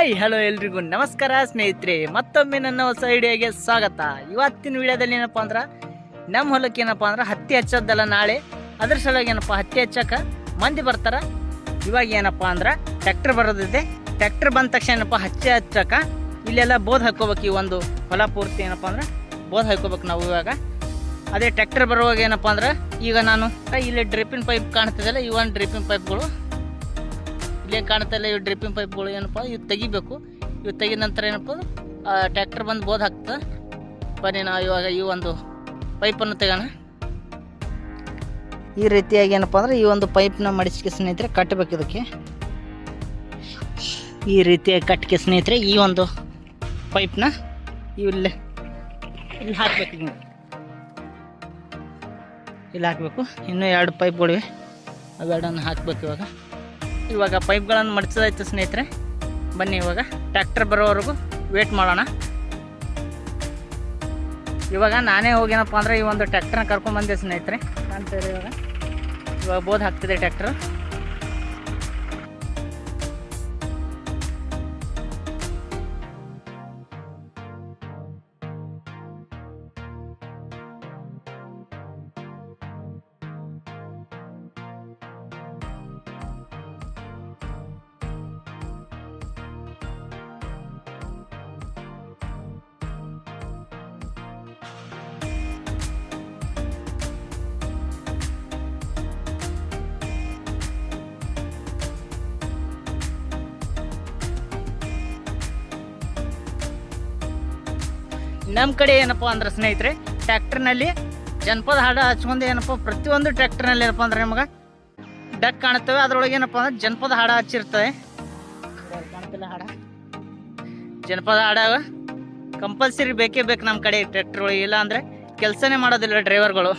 Hi hello ಎಲ್ರಿಗೂ ನಮಸ್ಕಾರ ಸ್ನೇಹಿತರೆ, ಮತ್ತೊಮ್ಮೆ ನನ್ನ ಹೊಸ ವಿಡಿಯೋಗೆ ಸ್ವಾಗತ. ಇವತ್ತಿನ ವಿಡಿಯೋದಲ್ಲಿ ಏನಪ್ಪ ಅಂದ್ರೆ ನಮ್ಮ ಹೊಲಕ್ಕೆ ಏನಪ್ಪ ಅಂದ್ರೆ ಹತ್ತಿ ಹಚ್ಚೋದಲ್ಲ ನಾಳೆ, ಅದ್ರ ಸಲುವಾಗಿ ಏನಪ್ಪ ಹತ್ತಿ ಹಚ್ಚಕ್ಕೆ ಮಂದಿ ಬರ್ತಾರ. ಇವಾಗ ಏನಪ್ಪ ಅಂದ್ರೆ ಟ್ರ್ಯಾಕ್ಟರ್ ಬರೋದಿದೆ. ಟ್ರ್ಯಾಕ್ಟರ್ ಬಂದ ತಕ್ಷಣ ಏನಪ್ಪ ಹತ್ತಿ ಹಚ್ಚಕ್ಕೆ ಇಲ್ಲೆಲ್ಲ ಬೋದ್ ಹಾಕೋಬೇಕು. ಈ ಒಂದು ಹೊಲ ಪೂರ್ತಿ ಏನಪ್ಪ ಅಂದ್ರೆ ಬೋದ್ ಹಾಕೋಬೇಕು ನಾವು. ಇವಾಗ ಅದೇ ಟ್ರ್ಯಾಕ್ಟರ್ ಬರುವಾಗ ಏನಪ್ಪ ಅಂದ್ರೆ ಈಗ ನಾನು ಇಲ್ಲಿ ಡ್ರಿಪ್ಪಿನ ಪೈಪ್ ಕಾಣ್ತಿದ್ದಲ್ಲ, ಈ ಒಂದು ಡ್ರಿಪ್ಪಿನ ಪೈಪ್ಗಳು ಇಲ್ಲೇ ಕಾಣ್ತಾ ಇಲ್ಲ. ಇವು ಡ್ರಿಪ್ಪಿಂಗ್ ಪೈಪ್ಗಳು ಏನಪ್ಪ ಇವು ತೆಗಿಬೇಕು. ಇವು ತೆಗಿದ ನಂತರ ಏನಪ್ಪ ಟ್ರ್ಯಾಕ್ಟರ್ ಬಂದು ಬೋದ್ ಹಾಕ್ತದೆ. ಬನ್ನಿ ನಾವು ಇವಾಗ ಈ ಒಂದು ಪೈಪನ್ನು ತೆಗೋಣ. ಈ ರೀತಿಯಾಗಿ ಏನಪ್ಪ ಅಂದ್ರೆ ಈ ಒಂದು ಪೈಪ್ನ ಮಡಿಸಿಕೆ ಸ್ನೇಹಿತರೆ ಕಟ್ಟಬೇಕು. ಇದಕ್ಕೆ ಈ ರೀತಿಯಾಗಿ ಕಟ್ಟಿಗೆ ಸ್ನೇಹಿತರೆ ಈ ಒಂದು ಪೈಪ್ನ ಇಲ್ಲಿ ಹಾಕಬೇಕು. ಇಲ್ಲಿ ಹಾಕಬೇಕು. ಇನ್ನೂ 2 ಪೈಪ್ಗಳಿವೆ, ಅವೆರಡನ್ನು ಹಾಕಬೇಕು. ಇವಾಗ ಪೈಪ್ಗಳನ್ನು ಮಡಿಸೋದಾಯ್ತು ಸ್ನೇಹಿತರೆ. ಬನ್ನಿ ಇವಾಗ ಟ್ರ್ಯಾಕ್ಟರ್ ಬರೋವರೆಗೂ ವೇಟ್ ಮಾಡೋಣ. ಇವಾಗ ನಾನೇ ಹೋಗೇನಪ್ಪ ಅಂದ್ರೆ ಈ ಒಂದು ಟ್ರ್ಯಾಕ್ಟರ್ನ ಕರ್ಕೊಂಡ್ಬಂದೆ ಸ್ನೇಹಿತರೆ. ಕಾಣ್ತಾರೆ ಇವಾಗ ಬೋದ್ ಹಾಕ್ತಿದೆ ಟ್ರ್ಯಾಕ್ಟರ್. ನಮ್ಮ ಕಡೆ ಏನಪ್ಪ ಅಂದ್ರೆ ಸ್ನೇಹಿತರೆ ಟ್ರ್ಯಾಕ್ಟರ್ನಲ್ಲಿ ಜನಪದ ಹಾಡು ಹಚ್ಕೊಂಡು ಏನಪ್ಪ ಪ್ರತಿಯೊಂದು ಟ್ರ್ಯಾಕ್ಟರ್ನಲ್ಲಿ ಏನಪ್ಪ ಅಂದ್ರೆ ನಮಗೆ ಡಕ್ ಕಾಣುತ್ತವೆ. ಅದರೊಳಗೆ ಏನಪ್ಪ ಅಂದ್ರೆ ಜನಪದ ಹಾಡು ಹಚ್ಚಿರ್ತವೆ. ಕಾಣ್ತಿಲ್ಲ ಹಾಡ, ಜನಪದ ಹಾಡ ಕಂಪಲ್ಸರಿ ಬೇಕೇ ಬೇಕು ನಮ್ಮ ಕಡೆ ಟ್ರ್ಯಾಕ್ಟರ್ ಒಳಗೆ. ಇಲ್ಲ ಅಂದರೆ ಕೆಲಸನೇ ಮಾಡೋದಿಲ್ಲ ಡ್ರೈವರ್ಗಳು.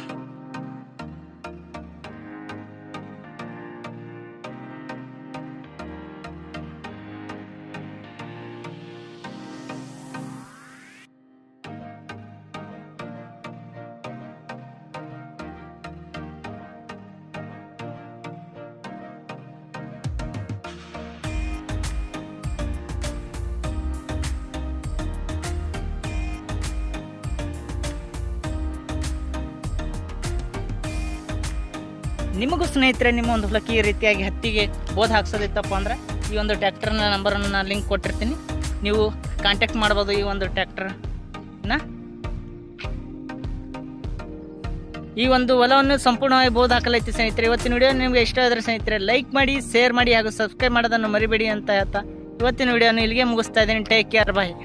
ನಿಮಗೂ ಸ್ನೇಹಿತರೆ ನಿಮ್ಮ ಒಂದು ಹೊಲಕ್ಕೆ ಈ ರೀತಿಯಾಗಿ ಹತ್ತಿಗೆ ಬೋದ್ ಹಾಕ್ಸೋದಿತ್ತಪ್ಪ ಅಂದ್ರೆ ಈ ಒಂದು ಟ್ರ್ಯಾಕ್ಟರ್ನ ನಂಬರನ್ನು ನಾನು ಲಿಂಕ್ ಕೊಟ್ಟಿರ್ತೀನಿ, ನೀವು ಕಾಂಟ್ಯಾಕ್ಟ್ ಮಾಡ್ಬೋದು. ಈ ಒಂದು ಟ್ರ್ಯಾಕ್ಟರ್ನ ಈ ಒಂದು ಹೊಲವನ್ನು ಸಂಪೂರ್ಣವಾಗಿ ಬೋದ್ ಹಾಕಲೈತಿ ಸ್ನೇಹಿತರೆ. ಇವತ್ತಿನ ವಿಡಿಯೋ ನಿಮಗೆ ಇಷ್ಟ ಆದರೆ ಸ್ನೇಹಿತರೆ ಲೈಕ್ ಮಾಡಿ, ಶೇರ್ ಮಾಡಿ ಹಾಗೂ ಸಬ್ಸ್ಕ್ರೈಬ್ ಮಾಡೋದನ್ನು ಮರಿಬೇಡಿ ಅಂತ ಹೇಳ್ತಾ ಇವತ್ತಿನ ವಿಡಿಯೋನ ಇಲ್ಲಿಗೆ ಮುಗಿಸ್ತಾ ಇದ್ದೀನಿ. ಟೇಕ್ ಕೇರ್, ಬಾಯ್.